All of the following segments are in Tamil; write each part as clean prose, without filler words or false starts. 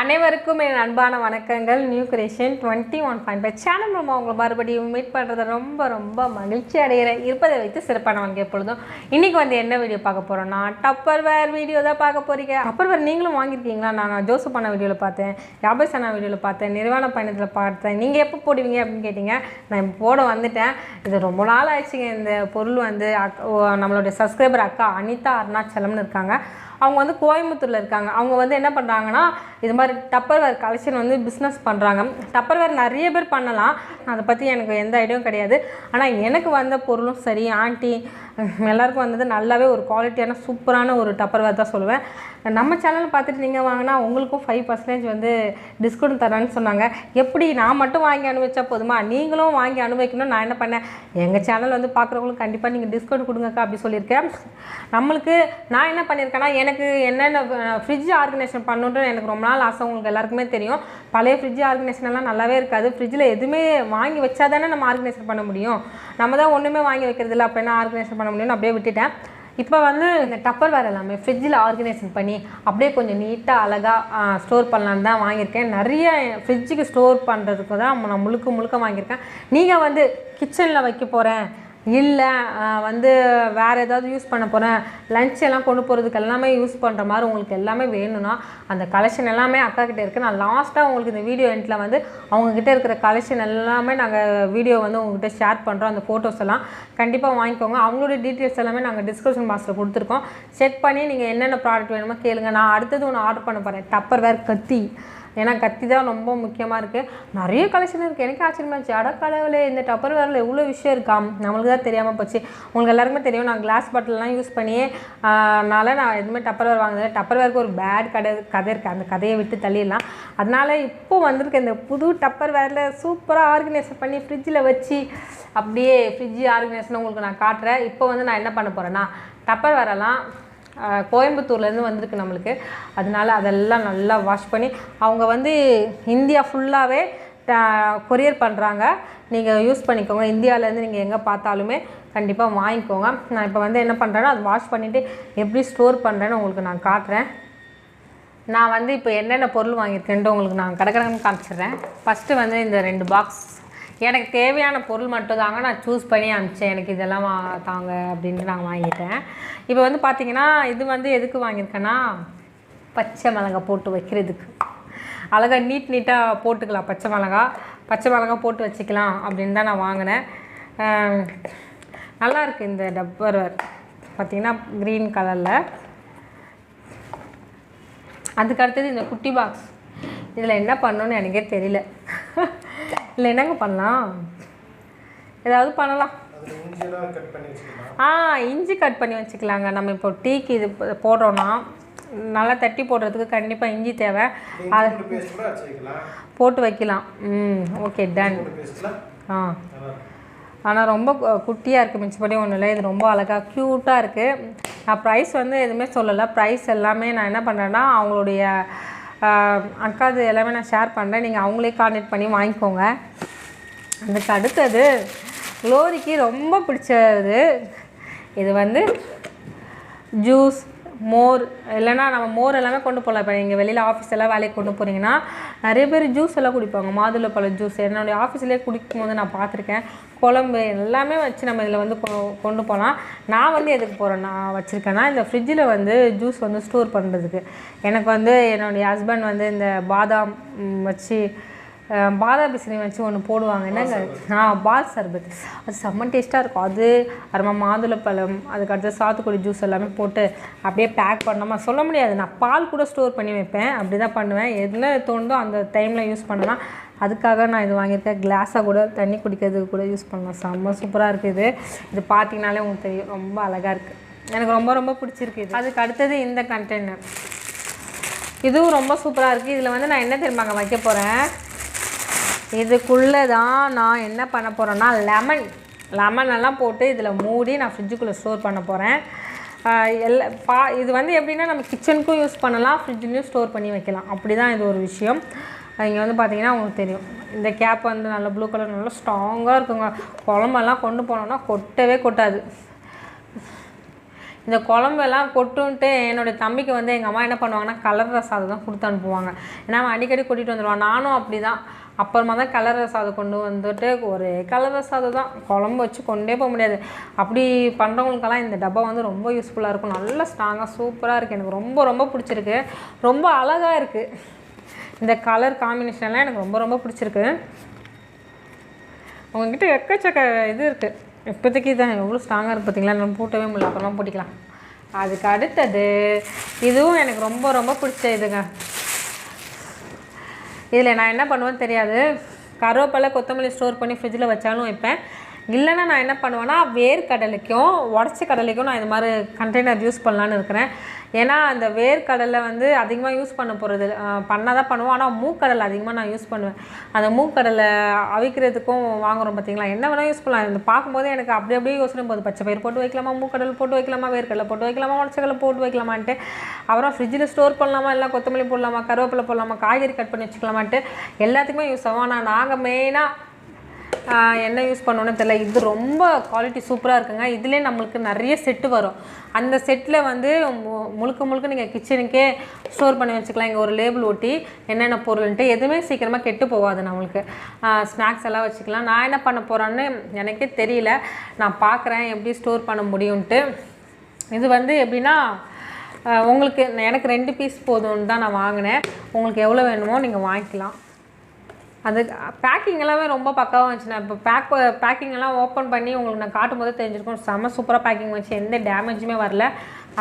அனைவருக்கும் என் அன்பான வணக்கங்கள். நியூ கிரியேஷன் 21.5 சேனல் மூலமாக உங்களை மறுபடியும் மீட் பண்ணுறதை ரொம்ப ரொம்ப மகிழ்ச்சி அடைகிறேன். இருப்பதை வைத்து சிறப்பான வாங்க எப்பொழுதும். இன்றைக்கி வந்து என்ன வீடியோ பார்க்க போகிறோன்னா டப்பர்வேர் வீடியோ தான் பார்க்க போகிறீங்க. டப்பர்வேர் நீங்களும் வாங்கியிருக்கீங்களா? நான் ஜோசப் அண்ணா வீடியோவில் பார்த்தேன், யாபேஸ் அண்ணா வீடியோவில் பார்த்தேன், நிர்வாண பயணத்தில் பார்த்தேன். நீங்கள் எப்போ போடுவீங்க அப்படின்னு கேட்டிங்க. நான் இப்போ போட வந்துட்டேன். இது ரொம்ப நாள் ஆயிடுச்சுங்க. இந்த பொருள் வந்து நம்மளுடைய சப்ஸ்கிரைபர் அக்கா அனிதா அருணாச்சலம்னு இருக்காங்க. அவங்க வந்து கோயம்புத்தூரில் இருக்காங்க. அவங்க வந்து என்ன பண்ணுறாங்கன்னா, இது மாதிரி டப்பர்வேர் கலெக்ஷன் வந்து பிஸ்னஸ் பண்ணுறாங்க. டப்பர்வேர் நிறைய பேர் பண்ணலாம், அதை பற்றி எனக்கு எந்த ஐடியாவும் கிடையாது. ஆனால் எனக்கு வந்த பொருளும் சரி, ஆண்டி எல்லாருக்கும் வந்தது நல்லாவே ஒரு குவாலிட்டியான சூப்பரான ஒரு டப்பர்வேர் தான் சொல்லுவேன். நம்ம சேனல் பார்த்துட்டு நீங்கள் வாங்கினா உங்களுக்கும் 5% வந்து டிஸ்கவுண்ட் தரேன்னு சொன்னாங்க. எப்படி நான் மட்டும் வாங்கி அனுபவிச்சா போதுமா? நீங்களும் வாங்கி அனுபவிக்கணும். நான் என்ன பண்ணேன், எங்கள் சேனல் வந்து பார்க்குறவங்களுக்கு கண்டிப்பாக நீங்கள் டிஸ்கவுண்ட் கொடுங்கக்கா அப்படி சொல்லியிருக்கேன். நம்மளுக்கு நான் என்ன பண்ணியிருக்கேன்னா, எனக்கு என்னென்ன ஃப்ரிட்ஜ் ஆர்கனைசேஷன் பண்ணுன்றது எனக்கு ரொம்ப நாள் ஆசை. உங்களுக்கு எல்லாருக்குமே தெரியும், பழைய ஃப்ரிட்ஜ் ஆர்கனைசேஷன் எல்லாம் நல்லாவே இருக்காது. ஃப்ரிட்ஜில் எதுவுமே வாங்கி வச்சா தானே நம்ம ஆர்கனைசேஷன் பண்ண முடியும். நம்ம தான் ஒன்றுமே வாங்கி வைக்கிறதில்ல, அப்போ என்ன ஆர்கனைசேஷன் பண்ண முடியும்னு அப்படியே விட்டுட்டேன். இப்போ வந்து இந்த டப்பர்வேர் எல்லாமே ஃப்ரிட்ஜில் ஆர்கனைசேஷன் பண்ணி அப்படியே கொஞ்சம் நீட்டாக அழகாக ஸ்டோர் பண்ணலான்னு தான் வாங்கியிருக்கேன். நிறைய ஃப்ரிட்ஜுக்கு ஸ்டோர் பண்ணுறதுக்கு தான் நான் முழுக்க வாங்கியிருக்கேன். நீங்கள் வந்து கிச்சனில் வைக்க போகிறேன், இல்லை வந்து வேறு ஏதாவது யூஸ் பண்ண போகிறேன், லஞ்ச் எல்லாம் கொண்டு போகிறதுக்கு எல்லாமே யூஸ் பண்ணுற மாதிரி உங்களுக்கு எல்லாமே வேணும்னா அந்த கலெக்ஷன் எல்லாமே அக்கா கிட்டே இருக்குது. நான் லாஸ்ட்டாக உங்களுக்கு இந்த வீடியோ எண்டில் வந்து அவங்கக்கிட்ட இருக்கிற கலெக்ஷன் எல்லாமே நாங்கள் வீடியோ வந்து உங்கள்கிட்ட ஷேர் பண்ணுறோம். அந்த ஃபோட்டோஸ் எல்லாம் கண்டிப்பாக வாங்கிக்கோங்க. அவங்களோட டீட்டெயில்ஸ் எல்லாமே நாங்கள் டிஸ்கிரிப்ஷன் பாக்ஸில் கொடுத்துருக்கோம். செக் பண்ணி நீங்கள் என்னென்ன ப்ராடக்ட் வேணுமோ கேளுங்க. நான் அடுத்தது ஒன்று ஆர்டர் பண்ண போகிறேன், டப்பர்வேர் கத்தி. ஏன்னா கத்தி தான் ரொம்ப முக்கியமாக இருக்குது. நிறைய கலெக்ஷன் இருக்குது. எனக்கு ஆச்சரியமாச்சு, அடக்கடவுளே இந்த டப்பர்வேரில் எவ்வளோ விஷயம் இருக்கா, நம்மளுக்கு தான் தெரியாமல் போச்சு. உங்களுக்கு எல்லாருக்குமே தெரியும், நான் கிளாஸ் பாட்டிலெலாம் யூஸ் பண்ணியே நான் எதுவுமே டப்பர்வேர் வாங்கினேன். டப்பர்வேருக்கு ஒரு பேட் கதை இருக்குது, அந்த கதையை விட்டு தள்ளிடலாம். அதனால் இப்போது வந்திருக்க இந்த புது டப்பர்வேரில் சூப்பராக ஆர்கனைசேஷன் பண்ணி ஃப்ரிட்ஜில் வச்சு அப்படியே ஃப்ரிட்ஜ் ஆர்கனைசேஷன் உங்களுக்கு நான் காட்டுறேன். இப்போ வந்து நான் என்ன பண்ண போகிறேன்னா, டப்பர்வேரெல்லாம் கோயம்புத்தூர்லேருந்து வந்திருக்கு நம்மளுக்கு. அதனால் அதெல்லாம் நல்லா வாஷ் பண்ணி அவங்க வந்து இந்தியா ஃபுல்லாகவே கொரியர் பண்ணுறாங்க. நீங்கள் யூஸ் பண்ணிக்கோங்க. இந்தியாவிலேருந்து நீங்கள் எங்கே பார்த்தாலுமே கண்டிப்பாக வாங்கிக்கோங்க. நான் இப்போ வந்து என்ன பண்ணுறேன்னா, அது வாஷ் பண்ணிவிட்டு எப்படி ஸ்டோர் பண்ணுறேன்னு உங்களுக்கு நான் காட்டுறேன். நான் வந்து இப்போ என்னென்ன பொருள் வாங்கியிருக்கேன்ட்டு உங்களுக்கு நான் கடற்கடன்னு காமிச்சிடுறேன். ஃபஸ்ட்டு வந்து இந்த 2 பாக்ஸ் எனக்கு தேவையான பொருள் மட்டும் தாங்க நான் சூஸ் பண்ணி அனுப்பிச்சேன். எனக்கு இதெல்லாம் தாங்க அப்படின்ட்டு நான் வாங்கிட்டேன். இப்போ வந்து பார்த்திங்கன்னா, இது வந்து எதுக்கு வாங்கியிருக்கேன்னா, பச்சை மிளகாய் போட்டு வைக்கிறதுக்கு. அழகாக நீட்டாக போட்டுக்கலாம். பச்சை மிளகாய் போட்டு வச்சுக்கலாம் அப்படின்னு தான் நான் வாங்கினேன். நல்லாயிருக்கு இந்த டப்பர்வேர் பார்த்திங்கன்னா, க்ரீன் கலரில். அதுக்கு அடுத்தது இந்த குட்டி பாக்ஸ். இதில் என்ன பண்ணணுன்னு எனக்கே தெரியல. இல்லை என்னங்க பண்ணலாம், ஏதாவது பண்ணலாம். இஞ்சி கட் பண்ணி வச்சுக்கலாங்க. நம்ம இப்போ டீக்கு இது போடுறோன்னா நல்லா தட்டி போடுறதுக்கு கண்டிப்பாக இஞ்சி தேவை. அதை போட்டு வைக்கலாம். Okay done. ஆனால் ரொம்ப குட்டியாக இருக்குது, மிச்சப்படி ஒன்றும் இல்லை. இது ரொம்ப அழகாக க்யூட்டாக இருக்குது. நான் ப்ரைஸ் வந்து எதுவுமே சொல்லலை. ப்ரைஸ் எல்லாமே நான் என்ன பண்ணுறேன்னா, அவங்களுடைய அக்காது எல்லாமே நான் ஷேர் பண்ணுறேன். நீங்கள் அவங்களே கான்டெக்ட் பண்ணி வாங்கிக்கோங்க. அதுக்கு அடுத்தது க்ளோரிக்கு ரொம்ப பிடிச்சது இது வந்து ஜூஸ், மோர். இல்லைனா நம்ம மோர் எல்லாமே கொண்டு போகலாம். இப்போ நீங்கள் வெளியில் ஆஃபீஸ் எல்லாம் வேலைக்கு கொண்டு போகிறீங்கன்னா நிறைய பேர் ஜூஸ் எல்லாம் குடிப்பாங்க. மாதுளப்பழ ஜூஸ் என்னுடைய ஆஃபீஸ்லேயே குடிக்கும் போது நான் பார்த்துருக்கேன். குழம்பு எல்லாமே வச்சு நம்ம இதில் வந்து கொண்டு போகலாம். நான் வந்து எதுக்கு போகிறேன், நான் வச்சுருக்கேன்னா இந்த ஃப்ரிட்ஜில் வந்து ஜூஸ் வந்து ஸ்டோர் பண்ணுறதுக்கு. எனக்கு வந்து என்னுடைய ஹஸ்பண்ட் வந்து இந்த பாதாம் வச்சு பாதாம் பிசினி வச்சு ஒன்று போடுவாங்க. என்னங்க, பால் சர்பத், அது செம்ம டேஸ்ட்டாக இருக்கும். அது அப்புறமா மாதுளப்பழம், அதுக்கடுத்து சாத்துக்குடி ஜூஸ் எல்லாமே போட்டு அப்படியே பேக் பண்ணோமா சொல்ல முடியாது. நான் பால் கூட ஸ்டோர் பண்ணி வைப்பேன், அப்படி தான் பண்ணுவேன். என்ன தோணுதோ அந்த டைமில் யூஸ் பண்ணலாம். அதுக்காக நான் இது வாங்கியிருக்கேன். கிளாஸாக கூட தண்ணி குடிக்கிறதுக்கு கூட யூஸ் பண்ணலாம். செம்ம சூப்பராக இருக்குது. இது பார்த்திங்கனாலே உங்களுக்கு தெரியும், ரொம்ப அழகாக இருக்குது. எனக்கு ரொம்ப ரொம்ப பிடிச்சிருக்கு இது. அதுக்கு அடுத்தது இந்த கண்டெய்னர், இதுவும் ரொம்ப சூப்பராக இருக்குது. இதில் வந்து நான் என்ன தெரியுமாங்க வைக்க போகிறேன், இதுக்குள்ளே தான் நான் என்ன பண்ண போகிறேன்னா லெமன் எல்லாம் போட்டு இதில் மூடி நான் ஃப்ரிட்ஜுக்குள்ளே ஸ்டோர் பண்ண போகிறேன். இது வந்து எப்படின்னா, நம்ம கிச்சனுக்கும் யூஸ் பண்ணலாம், ஃப்ரிட்ஜ்லேயும் ஸ்டோர் பண்ணி வைக்கலாம். அப்படி தான் இது ஒரு விஷயம். இங்கே வந்து பார்த்திங்கன்னா உங்களுக்கு தெரியும், இந்த கேப் வந்து நல்ல ப்ளூ கலர் நல்லா ஸ்ட்ராங்காக இருக்குங்க. குழம்பெல்லாம் கொண்டு போனோன்னா கொட்டவே கொட்டாது. இந்த குழம்பெல்லாம் கொட்டுன்ட்டு என்னுடைய தம்பிக்கு வந்து எங்கள் அம்மா என்ன பண்ணுவாங்கன்னா கலர் சாதம் தான் கொடுத்து அனுப்புவாங்க. ஏன்னா அவன் அடிக்கடி கூட்டிகிட்டு வந்துடுவான். நானும் அப்படி தான். அப்புறமா தான் கலர் சாதம் கொண்டு வந்துட்டு ஒரே கலர் சாதம் தான், குழம்பு வச்சு கொண்டே போக முடியாது. அப்படி பண்ணுறவங்களுக்கெல்லாம் இந்த டப்பா வந்து ரொம்ப யூஸ்ஃபுல்லாக இருக்கும். நல்ல ஸ்ட்ராங்காக சூப்பராக இருக்குது. எனக்கு ரொம்ப ரொம்ப பிடிச்சிருக்கு. ரொம்ப அழகாக இருக்குது. இந்த கலர் காம்பினேஷன்லாம் எனக்கு ரொம்ப ரொம்ப பிடிச்சிருக்கு. உங்கள்கிட்ட எக்கச்சக்க இது இருக்குது. இப்போதைக்கு தான் எவ்வளோ ஸ்ட்ராங்காக இருக்குது பார்த்தீங்களா, நம்ம போட்டவே முடியல, அப்புறமா போட்டிக்கலாம். அதுக்கு அடுத்தது இதுவும் எனக்கு ரொம்ப ரொம்ப பிடிச்ச இதுங்க. இதில் நான் என்ன பண்ணுவேன்னு தெரியாது. கருவேப்பிலை கொத்தமல்லி ஸ்டோர் பண்ணி ஃப்ரிட்ஜில் வச்சாலும் வைப்பேன். இல்லைன்னா நான் என்ன பண்ணுவேன்னா வேர்க்கடலைக்கும் உடச்ச கடலைக்கும் நான் இந்த மாதிரி கண்டெய்னர் யூஸ் பண்ணலான்னு இருக்கிறேன். ஏன்னா அந்த வேர்க்கடலை வந்து அதிகமாக யூஸ் பண்ண போகிறது பண்ணால் தான் பண்ணுவோம். ஆனால் மூக்கடலை அதிகமாக நான் யூஸ் பண்ணுவேன். அந்த மூக்கடலை அவிக்கிறதுக்கும் வாங்குகிறோம் பார்த்தீங்களா, என்ன வேணால் யூஸ் பண்ணலாம். இந்த பார்க்கும்போது எனக்கு அப்படி அப்படியே யோசனை போகுது, பச்சை பயிர் போட்டு வைக்கலாமா, மூக்கடலை போட்டு வைக்கலாமா, வேர்க்கடலை போட்டு வைக்கலாமா, உடச்சக்கடலை போட்டு வைக்கலாமான்ட்டு. அப்புறம் ஃப்ரிட்ஜில் ஸ்டோர் பண்ணலாமா, இல்லை கொத்தமல்லி போடலாமா, கருவேப்பிலை போடலாமா, காய்கறி கட் பண்ணி வச்சுக்கலாமான்ட்டு எல்லாத்துக்குமே யூஸ் ஆகும். ஆனால் நாங்கள் மெயினாக என்ன யூஸ் பண்ணோன்னு தெரியல. இது ரொம்ப குவாலிட்டி சூப்பராக இருக்குங்க. இதுலேயே நம்மளுக்கு நிறைய செட்டு வரும். அந்த செட்டில் வந்து முழுக்க முழுக்க நீங்கள் கிச்சனுக்கே ஸ்டோர் பண்ணி வச்சுக்கலாம். இங்கே ஒரு லேபிள் ஒட்டி என்னென்ன பொருள்ன்ட்டு எதுவுமே சீக்கிரமாக கெட்டு போகாது. நம்மளுக்கு ஸ்நாக்ஸ் எல்லாம் வச்சுக்கலாம். நான் என்ன பண்ண போகிறேன்னு எனக்கே தெரியல. நான் பார்க்குறேன் எப்படி ஸ்டோர் பண்ண முடியும்ன்ட்டு. இது வந்து எப்படின்னா உங்களுக்கு எனக்கு 2 பீஸ் போதும்னு தான் நான் வாங்கினேன். உங்களுக்கு எவ்வளோ வேணுமோ நீங்கள் வாங்கிக்கலாம். அது பேக்கிங் எல்லாமே ரொம்ப பக்காவாக வந்துச்சு. நான் இப்போ பேக்கிங் எல்லாம் ஓப்பன் பண்ணி உங்களுக்கு நான் காட்டும் போது தெரிஞ்சிருக்கும். செம்ம சூப்பராக பேக்கிங் வச்சு, எந்த டேமேஜுமே வரல.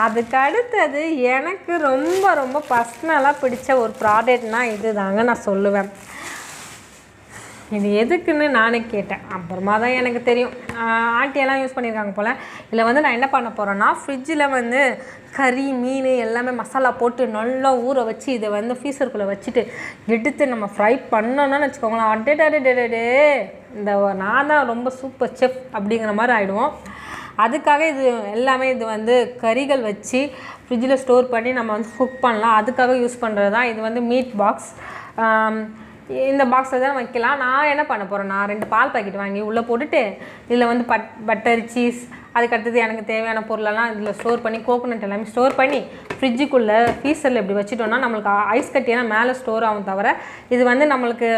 அதுக்கு அடுத்தது எனக்கு ரொம்ப ரொம்ப பர்சனலாக பிடிச்ச ஒரு ப்ராடக்ட்னால் இது தாங்க நான் சொல்லுவேன். இது எதுக்குன்னு நானே கேட்டேன். அப்புறமா தான் எனக்கு தெரியும். ஆண்டியெல்லாம் யூஸ் பண்ணியிருக்காங்க போல். இதில் வந்து நான் என்ன பண்ண போகிறேன்னா ஃப்ரிட்ஜில் வந்து கறி மீன் எல்லாமே மசாலா போட்டு நல்லா ஊற வச்சு இதை வந்து ஃப்ரீசருக்குள்ளே வச்சுட்டு எடுத்து நம்ம ஃப்ரை பண்ணோன்னு வச்சுக்கோங்களேன். அடே இந்த நான் தான் ரொம்ப சூப்பர் செஃப் அப்படிங்கிற மாதிரி ஆகிடுவோம். அதுக்காக இது எல்லாமே இது வந்து கறிகள் வச்சு ஃப்ரிட்ஜில் ஸ்டோர் பண்ணி நம்ம வந்து குக் பண்ணலாம். அதுக்காக யூஸ் பண்ணுறது தான். இது வந்து மீட் பாக்ஸ். இந்த பாக்ஸில் தான் வைக்கலாம். நான் என்ன பண்ண போகிறேன், நான் 2 பால் பாக்கெட் வாங்கி உள்ளே போட்டுட்டு இதில் வந்து பட்டர் சீஸ் அதுக்கடுத்தது எனக்கு தேவையான பொருளெல்லாம் இதில் ஸ்டோர் பண்ணி கோகோனட் எல்லாமே ஸ்டோர் பண்ணி ஃப்ரிட்ஜுக்குள்ளே ஃப்ரீசரில் இப்படி வச்சுட்டோன்னா நம்மளுக்கு ஐஸ் கட்டியெல்லாம் மேலே ஸ்டோர் ஆகும். தவிர இது வந்து நம்மளுக்கு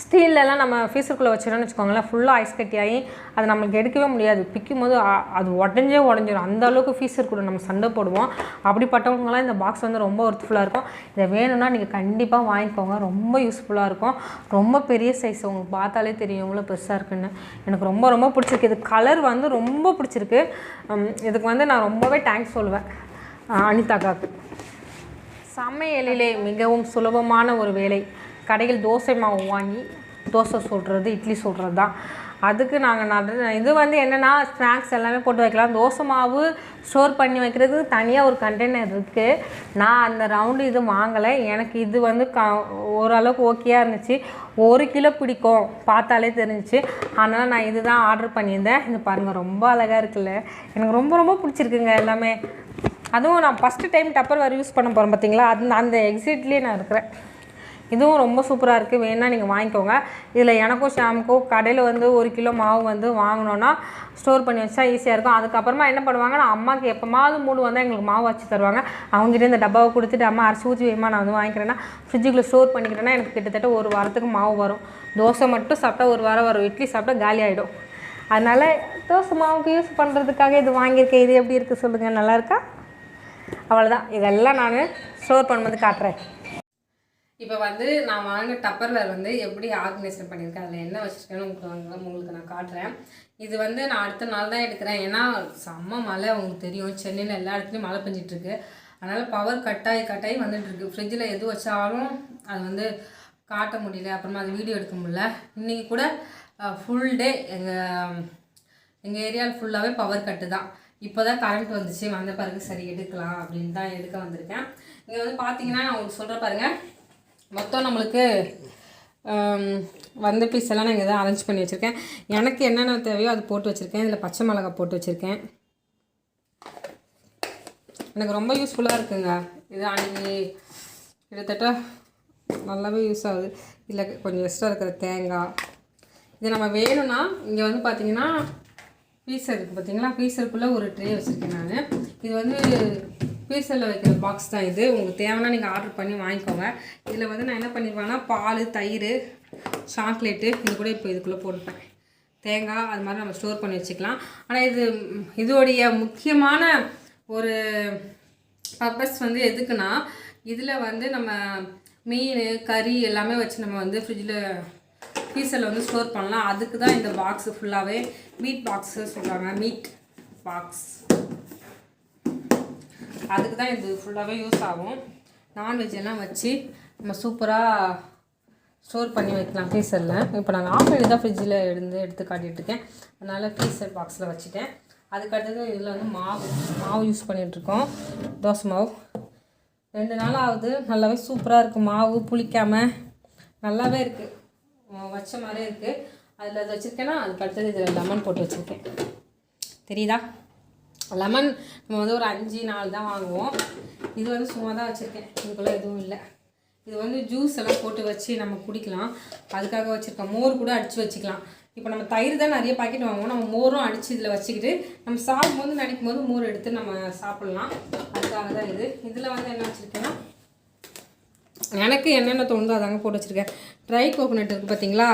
ஸ்டீல்லலாம் நம்ம ஃப்ரீசருக்குள்ளே வச்சிடோன்னு வச்சுக்கோங்களேன், ஃபுல்லாக ஐஸ் கட்டியாகி அதை நம்மளுக்கு எடுக்கவே முடியாது. பிக்கும் போது அது உடஞ்சிடும். அந்த அளவுக்கு ஃப்ரீசர் கூட நம்ம சண்டை போடுவோம். அப்படிப்பட்டவங்களாம் இந்த பாக்ஸ் வந்து ரொம்ப ஒர்த்ஃபுல்லாக இருக்கும். இதை வேணும்னா நீங்கள் கண்டிப்பாக வாங்கிக்கோங்க. ரொம்ப யூஸ்ஃபுல்லாக இருக்கும். ரொம்ப பெரிய சைஸ், உங்களுக்கு பார்த்தாலே தெரியும் எவ்வளோ பெருசாக இருக்குன்னு. எனக்கு ரொம்ப ரொம்ப பிடிச்சிருக்கு. இது கலர் வந்து ரொம்ப பிடிச்சிருக்கு. இதுக்கு வந்து நான் ரொம்பவே தேங்க்ஸ் சொல்லுவேன் அனிதாக்காவுக்கு. சமையலிலே மிகவும் சுலபமான ஒரு வேலை. கடையில் தோசை மாவு வாங்கி தோசை சுடுறது, இட்லி சுடுறது தான். அதுக்கு நாங்கள் இது வந்து என்னென்னா ஸ்நாக்ஸ் எல்லாமே போட்டு வைக்கலாம். தோசை மாவு ஸ்டோர் பண்ணி வைக்கிறதுக்கு தனியாக ஒரு கண்டெய்னர் இருக்குது. நான் அந்த ரவுண்டு இது வாங்கலை. எனக்கு இது வந்து ஓரளவுக்கு ஓகேயாக இருந்துச்சு. 1 கிலோ பிடிக்கும், பார்த்தாலே தெரிஞ்சிச்சு. அதனால் நான் இது தான் ஆர்டர் பண்ணியிருந்தேன். இது பாருங்கள், ரொம்ப அழகாக இருக்குல்ல. எனக்கு ரொம்ப ரொம்ப பிடிச்சிருக்குங்க எல்லாமே. அதுவும் நான் ஃபஸ்ட்டு டைம் டப்பர்வேர் யூஸ் பண்ண போகிறேன் பார்த்தீங்களா, அந்த எக்ஸிட்லேயே நான் இருக்கிறேன். இதுவும் ரொம்ப சூப்பராக இருக்குது. வேணால் நீங்கள் வாங்கிக்கோங்க. இதில் எனக்கும் ஷாமுக்கும் கடையில் வந்து 1 கிலோ மாவு வந்து வாங்கினோன்னா ஸ்டோர் பண்ணி வச்சா ஈஸியாக இருக்கும். அதுக்கப்புறமா என்ன பண்ணுவாங்கன்னா அம்மாவுக்கு எப்போமாவது மூடு வந்தால் எங்களுக்கு மாவு வச்சு தருவாங்க. அவங்ககிட்ட இந்த டப்பாவை கொடுத்துட்டு அம்மா அரைச்சி ஊற்றி வைமா நான் வந்து வாங்கிக்கிறேன்னா ஃப்ரிட்ஜுக்குள்ளே ஸ்டோர் பண்ணிக்கிறேன்னா எனக்கு கிட்டத்தட்ட 1 வாரத்துக்கு மாவு வரும். தோசை மட்டும் சாப்பிட்டா 1 வாரம் வரும். இட்லி சாப்பிட்டா காலி ஆகிடும். அதனால் தோசை மாவுக்கு யூஸ் பண்ணுறதுக்காக இது வாங்கியிருக்கேன். இது எப்படி இருக்குது சொல்லுங்கள், நல்லாயிருக்கா? அவ்வளோதான். இதெல்லாம் நான் ஸ்டோர் பண்ணும்போது காட்டுறேன். இப்போ வந்து நான் வாங்கின டப்பர்வேர் வந்து எப்படி ஆர்கனைசேஷன் பண்ணியிருக்கேன், அதில் என்ன வச்சுருக்கேன்னு உங்களுக்கு நான் காட்டுறேன். இது வந்து நான் அடுத்த நாள் தான் எடுக்கிறேன். ஏன்னா செம்ம மழை, உங்களுக்கு தெரியும், சென்னையில் எல்லா இடத்துலையும் மழை பெஞ்சிட்ருக்கு. அதனால் பவர் கட்டாயி வந்துட்டுருக்கு. ஃப்ரிட்ஜில் எது வச்சாலும் அது வந்து காட்ட முடியல, அப்புறமா அது வீடியோ எடுக்க முடியல. இன்றைக்கி கூட ஃபுல் டே எங்கள் ஏரியாவில் ஃபுல்லாகவே பவர் கட்டு தான். இப்போ தான் கரண்ட் வந்துச்சு, வந்த பிறகு சரி எடுக்கலாம் அப்படின்னு தான் எடுக்க வந்திருக்கேன். இங்கே வந்து பார்த்தீங்கன்னா நான் உங்களுக்கு சொல்கிற பாருங்கள், மொத்தம் நம்மளுக்கு வந்த பீஸ் எல்லாம் நான் இங்கே தான் அரேஞ்ச் பண்ணி வச்சுருக்கேன். எனக்கு என்னென்ன தேவையோ அது போட்டு வச்சுருக்கேன். இதில் பச்சை மிளகாய் போட்டு வச்சுருக்கேன். எனக்கு ரொம்ப யூஸ்ஃபுல்லாக இருக்குங்க. இது அன்றைக்கி கிட்டத்தட்ட நல்லாவே யூஸ் ஆகுது. இதில் கொஞ்சம் எக்ஸ்ட்ரா இருக்கிற தேங்காய் இது நம்ம வேணும்னா இங்கே வந்து பார்த்திங்கன்னா பீஸர் இருக்குது பார்த்தீங்களா, பீஸருக்குள்ளே ஒரு ட்ரே வச்சுருக்கேன் நான். இது வந்து பீஸரில் வைக்கிற பாக்ஸ் தான் இது. உங்களுக்கு தேவைன்னா நீங்கள் ஆர்டர் பண்ணி வாங்கிக்கோங்க. இதில் வந்து நான் என்ன பண்ணிடுவேன்னா பால், தயிர், சாக்லேட்டு இது கூட இப்போ இதுக்குள்ளே போட்டுப்பேன். தேங்காய் அது மாதிரி நம்ம ஸ்டோர் பண்ணி வச்சுக்கலாம். ஆனால் இதோடைய முக்கியமான ஒரு பர்பஸ் வந்து எதுக்குன்னா, இதில் வந்து நம்ம மீன், கறி எல்லாமே வச்சு நம்ம வந்து ஃப்ரீசரில் வந்து ஸ்டோர் பண்ணலாம். அதுக்கு தான் இந்த பாக்ஸு ஃபுல்லாகவே மீட் பாக்ஸு சொல்கிறாங்க, மீட் பாக்ஸ். அதுக்கு தான் இது ஃபுல்லாகவே யூஸ் ஆகும். நான்வெஜ் எல்லாம் வச்சு நம்ம சூப்பராக ஸ்டோர் பண்ணி வைக்கலாம் ஃப்ரீசரில். இப்போ நாங்கள் ஆஃப் பண்ணி தான் ஃப்ரிட்ஜில் எடுத்து காட்டிகிட்ருக்கேன். அதனால் ஃப்ரீசர் பாக்ஸில் வச்சுட்டேன். அதுக்கடுத்தது இதில் வந்து மாவு யூஸ் பண்ணிகிட்ருக்கோம். தோசை மாவு 2 நாள் ஆகுது. நல்லாவே சூப்பராக இருக்குது. மாவு புளிக்காமல் நல்லாவே இருக்குது, வச்ச மாதிரியே இருக்குது. அதில் அது வச்சுருக்கேன்னா அதுக்கு அடுத்தது இதில் லெமன் போட்டு வச்சுருக்கேன். தெரியுதா? லெமன் நம்ம வந்து ஒரு 5-4 தான் வாங்குவோம். இது வந்து சும்மா தான் வச்சுருக்கேன், இதுக்குள்ளே எதுவும் இல்லை. இது வந்து ஜூஸ் எல்லாம் போட்டு வச்சு நம்ம குடிக்கலாம், அதுக்காக வச்சுருக்கோம். மோர் கூட அடித்து வச்சுக்கலாம். இப்போ நம்ம தயிர் தான் நிறைய பாக்கெட் வாங்குவோம், நம்ம மோரும் அடித்து இதில் வச்சுக்கிட்டு நம்ம சாப்பிடும்போது நினைக்கும் போது மோர் எடுத்து நம்ம சாப்பிட்லாம். அதுக்காக தான் இது. இதில் வந்து என்ன வச்சுருக்கேன்னா, எனக்கு என்னென்ன தோணுதோ அதாங்க போட்டு வச்சுருக்கேன். ட்ரை கோகோனட் இருக்குது பார்த்தீங்களா,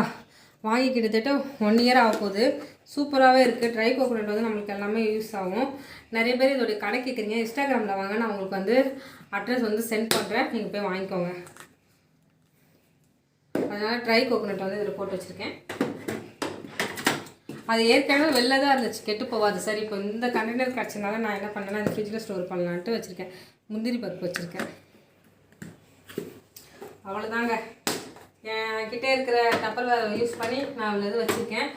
வாங்கி கிட்டத்தட்ட 1 இயர் ஆக போகுது. சூப்பராகவே இருக்குது. ட்ரை கோகோனட் வந்து நம்மளுக்கு எல்லாமே யூஸ் ஆகும். நிறைய பேர் இதோடைய கடை கேட்குறீங்க, இன்ஸ்டாகிராமில் வாங்க, நான் உங்களுக்கு வந்து அட்ரஸ் வந்து சென்ட் பண்ணுறேன், நீங்கள் போய் வாங்கிக்கோங்க. அதனால் ட்ரை கோகோனட் வந்து இதில் போட்டு வச்சுருக்கேன். அது ஏற்கனவே வெளில தான் இருந்துச்சு, கெட்டு போகாது. சரி, இப்போ இந்த கண்டெய்னர் கிடச்சதுனால நான் என்ன பண்ணேன்னா இந்த ஃப்ரிட்ஜில் ஸ்டோர் பண்ணலான்ட்டு வச்சுருக்கேன். முந்திரி பருப்பு வச்சுருக்கேன். அவ்வளோதாங்க. என்கிட்ட இருக்கிற டப்பர்வேர் யூஸ் பண்ணி நான் அவ்வளோ வச்சுருக்கேன்.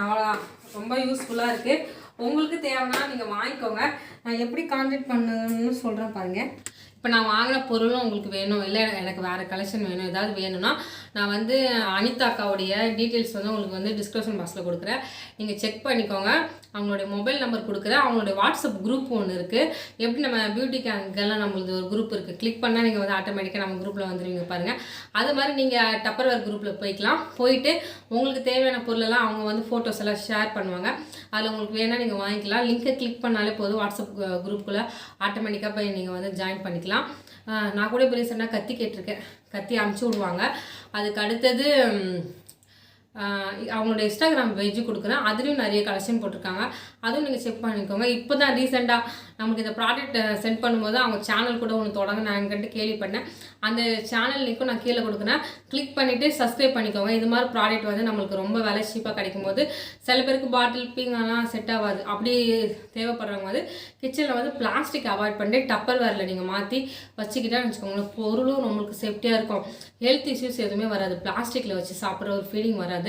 அவ்வளோதான். ரொம்ப யூஸ்ஃபுல்லாக இருக்குது. உங்களுக்கு தேவைன்னா நீங்கள் வாங்கிக்கோங்க. நான் எப்படி கான்டாக்ட் பண்ணணும்னு சொல்கிறேன் பாருங்கள். இப்போ நான் வாங்கின பொருளும் உங்களுக்கு வேணும், இல்லை எனக்கு வேறு கலெக்ஷன் வேணும், ஏதாவது வேணும்னா நான் வந்து அனிதா அக்காவுடைய டீட்டெயில்ஸ் வந்து உங்களுக்கு வந்து டிஸ்கிரிப்ஷன் பாக்ஸில் கொடுக்குறேன். நீங்கள் செக் பண்ணிக்கோங்க. அவங்களுடைய மொபைல் நம்பர் கொடுக்குறேன். அவங்களுடைய வாட்ஸ்அப் குரூப் ஒன்று இருக்குது. எப்படி நம்ம பியூட்டி கேங்கெல்லாம் நம்மளுக்கு ஒரு குரூப் இருக்குது, கிளிக் பண்ணால் நீங்கள் வந்து ஆட்டோமேட்டிக்காக நம்ம குரூப்பில் வந்துடுவீங்க பாருங்கள். அது மாதிரி நீங்கள் டப்பர்வேர் குரூப்பில் போய்க்கலாம். போயிட்டு உங்களுக்கு தேவையான பொருளெல்லாம் அவங்க வந்து ஃபோட்டோஸ் எல்லாம் ஷேர் பண்ணுவாங்க. அதில் உங்களுக்கு வேணால் நீங்கள் வாங்கிக்கலாம். லிங்கை கிளிக் பண்ணாலே போதும், வாட்ஸ்அப் குரூப்புக்குள்ளே ஆட்டோமேட்டிக்காக போய் நீங்கள் வந்து ஜாயின் பண்ணிக்கலாம். நான் கூட இப்போ ரீசெண்டாக கத்தி கேட்டிருக்கேன், கத்தி அனுப்பிச்சி விடுவாங்க. அதுக்கு அடுத்தது அவங்களோட இன்ஸ்டாகிராம் பேஜ் கொடுக்குறேன், அதுலேயும் நிறைய கலெக்ஷன் போட்டிருக்காங்க, அதுவும் நீங்கள் செக் பண்ணிக்கோங்க. இப்போ தான் ரீசெண்டாக நமக்கு இந்த ப்ராடக்ட் சென்ட் பண்ணும்போது அவங்க சேனல் கூட ஒன்று தொடங்கினாங்கன்ட்டு கேள்விப்பட்டேன். அந்த சேனல் லிங்க்கும் நான் கீழே கொடுக்குறேன், கிளிக் பண்ணிவிட்டு சப்ஸ்கிரைப் பண்ணிக்கோங்க. இது மாதிரி ப்ராடக்ட் வந்து நம்மளுக்கு ரொம்ப விலை சீப்பாக கிடைக்கும் போது சில பேருக்கு பாட்டில் பிங்கெல்லாம் செட் ஆகாது. அப்படி தேவைப்படுறவங்க வந்து கிச்சனில் வந்து பிளாஸ்டிக் அவாய்ட் பண்ணிட்டு டப்பர்வேரில் நீங்கள் மாற்றி வச்சுக்கிட்டான்னு வச்சுக்கோங்களேன், பொருளும் நம்மளுக்கு சேஃப்டியாக இருக்கும். ஹெல்த் இஷ்யூஸ் எதுவுமே வராது, பிளாஸ்டிக்கில் வச்சு சாப்பிட்ற ஒரு ஃபீலிங் வராது.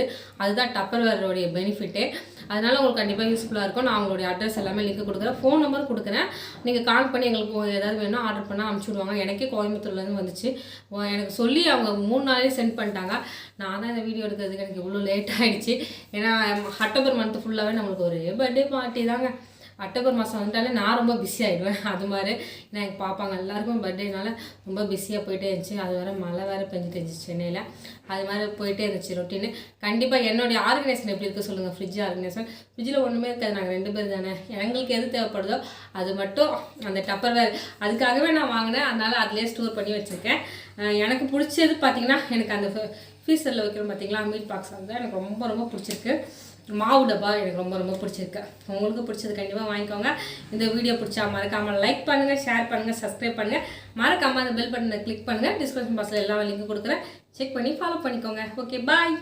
அதுதான் டப்பர்வேரோடைய பெனிஃபிட்டே. அதனால உங்களுக்கு கண்டிப்பாக யூஸ்ஃபுல்லாக இருக்கும். நான் அவங்களுடைய அட்ரஸ் எல்லாமே லிங்க் கொடுக்குறேன், ஃபோன் நம்பர் கொடுக்குறேன். நீங்கள் கால் பண்ணி எங்களுக்கு ஏதாவது வேணும் ஆர்டர் பண்ணால் அனுப்பிச்சி விடுவாங்க. எனக்கே கோயம்புத்தூர்லேருந்து வந்துச்சு. எனக்கு சொல்லி அவங்க 3 நாளே சென்ட் பண்ணிட்டாங்க. நான் தான் இந்த வீடியோ எடுக்கிறதுக்கு எனக்கு இவ்வளோ லேட் ஆகிடுச்சு. ஏன்னா அக்டோபர் மந்த் ஃபுல்லாகவே நம்மளுக்கு ஒரு பர்த்டே பார்ட்டி தாங்க. அக்டோபர் மாதம் வந்துட்டாலே நான் ரொம்ப பிஸி ஆகிடுவேன். அது மாதிரி நான் எங்கள் பாப்பாங்க எல்லாருக்கும் பர்த்டேனால ரொம்ப பிஸியாக போயிட்டே இருந்துச்சு. அது வேறு மழை வேறு பெஞ்சிட்டு இருந்துச்சு சென்னையில். அது மாதிரி போயிட்டே இருந்துச்சு ரொட்டீனு. கண்டிப்பாக என்னுடைய ஆர்கனைசேஷன் எப்படி இருக்குது சொல்லுங்கள். ஃப்ரிட்ஜ் ஆர்கனைசேஷன், ஃப்ரிட்ஜில் ஒன்றுமே இருக்காது, நாங்கள் 2 பேர் தானே. எங்களுக்கு எது தேவைப்படுதோ அது மட்டும் அந்த டப்பர்வேர் அதுக்காகவே நான் வாங்கினேன். அதனால் அதிலே ஸ்டோர் பண்ணி வச்சுருக்கேன். எனக்கு பிடிச்சது பார்த்திங்கன்னா, எனக்கு அந்த ஃப்ரீசரில் வைக்கிறோம் பார்த்திங்களா மீட் பாக்ஸ், வந்து எனக்கு ரொம்ப ரொம்ப பிடிச்சிருக்கு. மாவு டப்பா எனக்கு ரொம்ப ரொம்ப பிடிச்சிருக்கு. உங்களுக்கு பிடிச்சது கண்டிப்பாக வாங்கிக்கோங்க. இந்த வீடியோ பிடிச்சா மறக்காமல் லைக் பண்ணுங்கள், ஷேர் பண்ணுங்கள், சப்ஸ்கிரைப் பண்ணுங்கள். மறக்காமல் அந்த பெல் பட்டனை கிளிக் பண்ணுங்கள். டிஸ்கிரிப்ஷன் பாக்ஸில் எல்லா லிங்க்கும் கொடுக்குறேன், செக் பண்ணி ஃபாலோ பண்ணிக்கோங்க. ஓகே, பாய்.